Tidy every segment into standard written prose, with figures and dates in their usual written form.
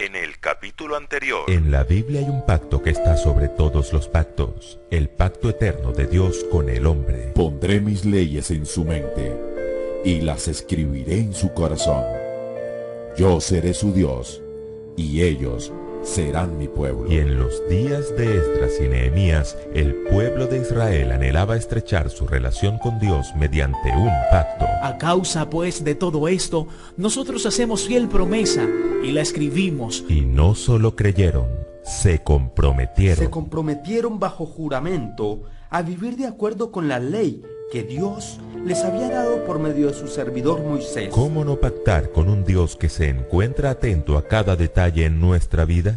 En el capítulo anterior. En la Biblia hay un pacto que está sobre todos los pactos, el pacto eterno de Dios con el hombre. Pondré mis leyes en su mente y las escribiré en su corazón. Yo seré su Dios y ellos serán mi pueblo. Y en los días de Esdras y Nehemías, el pueblo de Israel anhelaba estrechar su relación con Dios mediante un pacto. A causa, pues, de todo esto, nosotros hacemos fiel promesa y la escribimos. Y no solo creyeron, se comprometieron. Se comprometieron bajo juramento a vivir de acuerdo con la ley que Dios les había dado por medio de su servidor Moisés. ¿Cómo no pactar con un Dios que se encuentra atento a cada detalle en nuestra vida?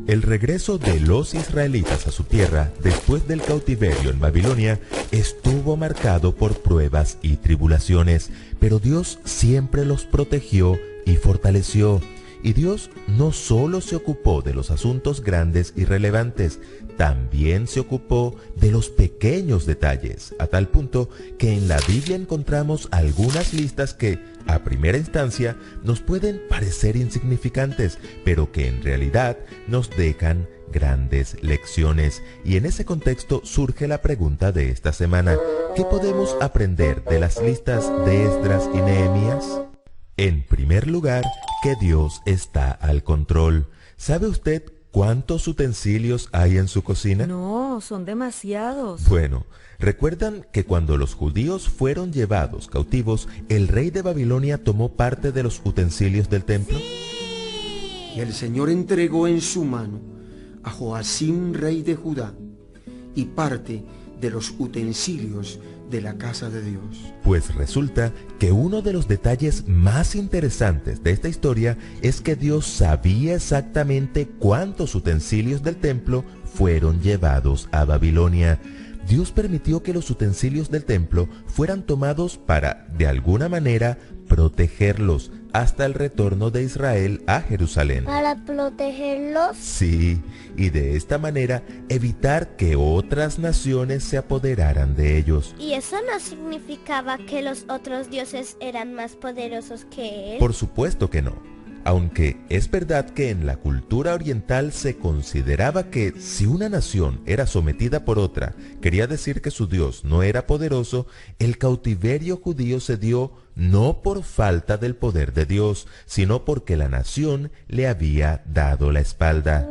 El regreso de los israelitas a su tierra después del cautiverio en Babilonia estuvo marcado por pruebas y tribulaciones, pero Dios siempre los protegió y fortaleció. Y Dios no solo se ocupó de los asuntos grandes y relevantes, también se ocupó de los pequeños detalles, a tal punto que en la Biblia encontramos algunas listas que, a primera instancia, nos pueden parecer insignificantes, pero que en realidad nos dejan grandes lecciones. Y en ese contexto surge la pregunta de esta semana: ¿qué podemos aprender de las listas de Esdras y Nehemías? En primer lugar, que Dios está al control. ¿Sabe usted cuántos utensilios hay en su cocina? No, son demasiados. Bueno, ¿recuerdan que cuando los judíos fueron llevados cautivos, el rey de Babilonia tomó parte de los utensilios del templo? Y el Señor entregó en su mano a Joacim, rey de Judá, y parte de los utensilios de la casa de Dios. Pues resulta que uno de los detalles más interesantes de esta historia es que Dios sabía exactamente cuántos utensilios del templo fueron llevados a Babilonia. Dios permitió que los utensilios del templo fueran tomados para, de alguna manera, protegerlos hasta el retorno de Israel a Jerusalén. ¿Para protegerlos? Sí, y de esta manera evitar que otras naciones se apoderaran de ellos. ¿Y eso no significaba que los otros dioses eran más poderosos que él? Por supuesto que no. Aunque es verdad que en la cultura oriental se consideraba que si una nación era sometida por otra, quería decir que su Dios no era poderoso, el cautiverio judío se dio no por falta del poder de Dios, sino porque la nación le había dado la espalda.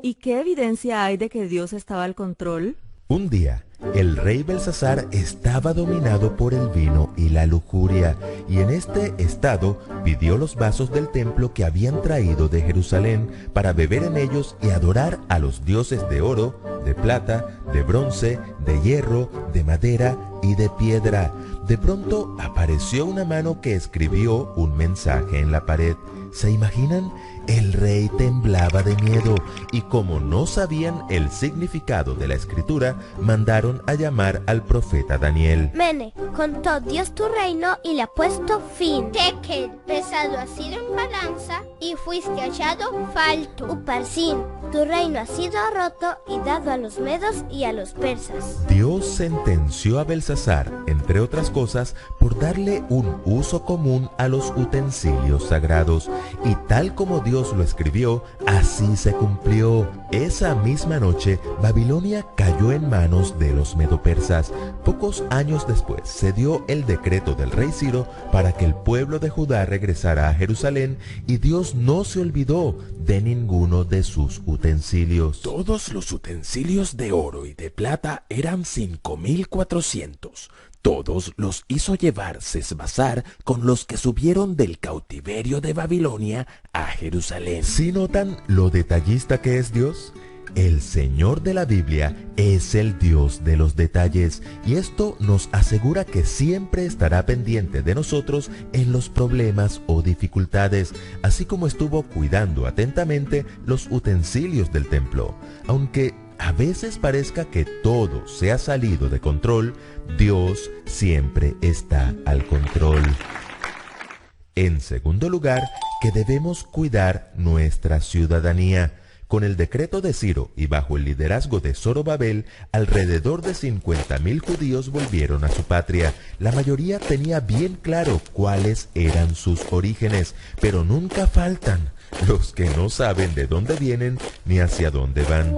¿Y qué evidencia hay de que Dios estaba al control? Un día, el rey Belsasar estaba dominado por el vino y la lujuria, y en este estado pidió los vasos del templo que habían traído de Jerusalén para beber en ellos y adorar a los dioses de oro, de plata, de bronce, de hierro, de madera y de piedra. De pronto apareció una mano que escribió un mensaje en la pared. ¿Se imaginan? El rey temblaba de miedo y como no sabían el significado de la escritura, mandaron a llamar al profeta Daniel. Mene, contó Dios tu reino y le ha puesto fin. Tekel, pesado ha sido en balanza y fuiste hallado falto. Uparsin, tu reino ha sido roto y dado a los medos y a los persas. Dios sentenció a Belsasar, entre otras cosas, por darle un uso común a los utensilios sagrados. Y tal como Dios lo escribió, así se cumplió. Esa misma noche, Babilonia cayó en manos de los medopersas. Pocos años después se dio el decreto del rey Ciro para que el pueblo de Judá regresara a Jerusalén, y Dios no se olvidó de ninguno de sus utensilios. Todos los utensilios de oro y de plata eran 5.400. Todos los hizo llevar Sesbazar con los que subieron del cautiverio de Babilonia a Jerusalén. ¿Sí notan lo detallista que es Dios? El Señor de la Biblia es el Dios de los detalles, y esto nos asegura que siempre estará pendiente de nosotros en los problemas o dificultades, así como estuvo cuidando atentamente los utensilios del templo. Aunque a veces parezca que todo se ha salido de control, Dios siempre está al control. En segundo lugar, que debemos cuidar nuestra ciudadanía. con el decreto de Ciro y bajo el liderazgo de Zorobabel, alrededor de 50.000 judíos volvieron a su patria. La mayoría tenía bien claro cuáles eran sus orígenes, pero nunca faltan los que no saben de dónde vienen ni hacia dónde van.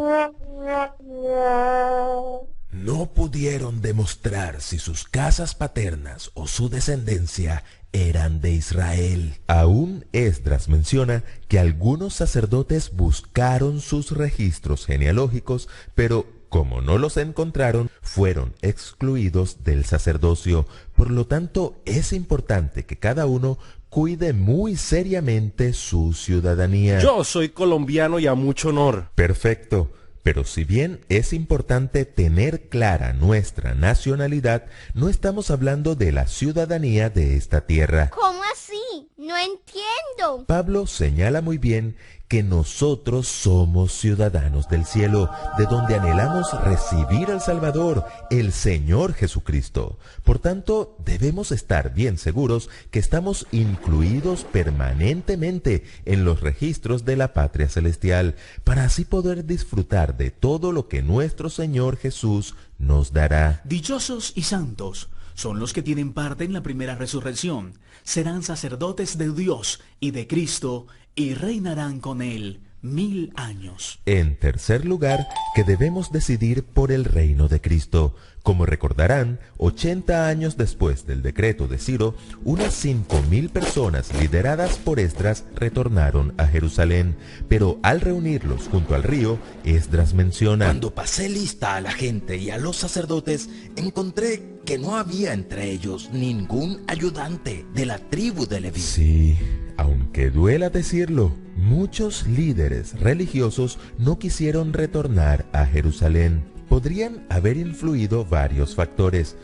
No pudieron demostrar si sus casas paternas o su descendencia eran de Israel. Aún Esdras menciona que algunos sacerdotes buscaron sus registros genealógicos, pero como no los encontraron, fueron excluidos del sacerdocio. Por lo tanto, es importante que cada uno cuide muy seriamente su ciudadanía. Yo soy colombiano y a mucho honor. Perfecto. Pero si bien es importante tener clara nuestra nacionalidad, no estamos hablando de la ciudadanía de esta tierra. ¿Cómo así? No entiendo. Pablo señala muy bien que nosotros somos ciudadanos del cielo, de donde anhelamos recibir al Salvador, el Señor Jesucristo. Por tanto, debemos estar bien seguros que estamos incluidos permanentemente en los registros de la patria celestial, para así poder disfrutar de todo lo que nuestro Señor Jesús nos dará. Dichosos y santos son los que tienen parte en la primera resurrección. Serán sacerdotes de Dios y de Cristo y reinarán con Él 1000 años. En tercer lugar, que debemos decidir por el reino de Cristo. Como recordarán, 80 años después del decreto de Ciro, unas 5.000 personas lideradas por Esdras retornaron a Jerusalén. Pero al reunirlos junto al río, Esdras menciona: Cuando pasé lista a la gente y a los sacerdotes, encontré que no había entre ellos ningún ayudante de la tribu de Leví. Sí, aunque duela decirlo, muchos líderes religiosos no quisieron retornar a Jerusalén. Podrían haber influido varios factores.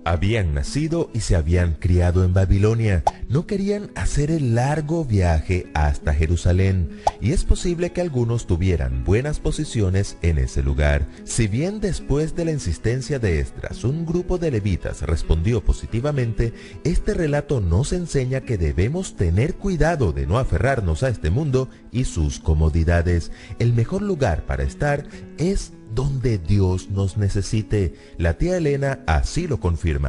Habían nacido y se habían criado en Babilonia. No querían hacer el largo viaje hasta Jerusalén. Y es posible que algunos tuvieran buenas posiciones en ese lugar. Si bien después de la insistencia de Esdras, un grupo de levitas respondió positivamente, este relato nos enseña que debemos tener cuidado de no aferrarnos a este mundo y sus comodidades. El mejor lugar para estar es donde Dios nos necesite. La tía Elena así lo confirma.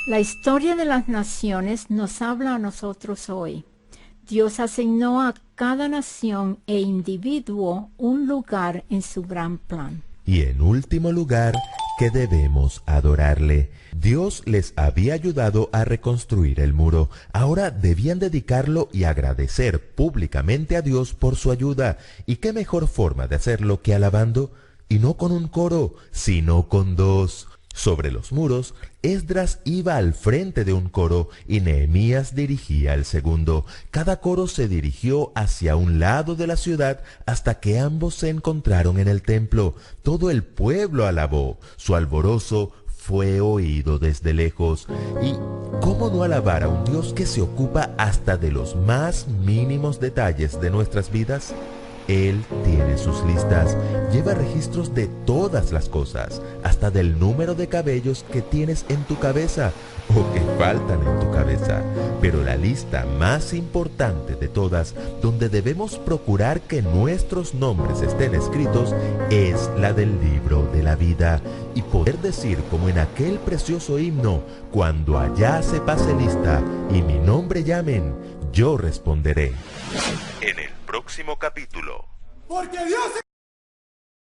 La historia de las naciones nos habla a nosotros hoy. Dios asignó a cada nación e individuo un lugar en su gran plan. Y en último lugar, que debemos adorarle. Dios les había ayudado a reconstruir el muro. Ahora debían dedicarlo y agradecer públicamente a Dios por su ayuda. ¿Y qué mejor forma de hacerlo que alabando? Y no con un coro, sino con dos. Sobre los muros, Esdras iba al frente de un coro y Nehemías dirigía el segundo. Cada coro se dirigió hacia un lado de la ciudad hasta que ambos se encontraron en el templo. Todo el pueblo alabó. Su alborozo fue oído desde lejos. ¿Y cómo no alabar a un Dios que se ocupa hasta de los más mínimos detalles de nuestras vidas? Él tiene sus listas, lleva registros de todas las cosas, hasta del número de cabellos que tienes en tu cabeza o que faltan en tu cabeza. Pero la lista más importante de todas, donde debemos procurar que nuestros nombres estén escritos, es la del libro de la vida. Y poder decir como en aquel precioso himno: cuando allá se pase lista y mi nombre llamen, yo responderé. En el próximo capítulo. Porque Dios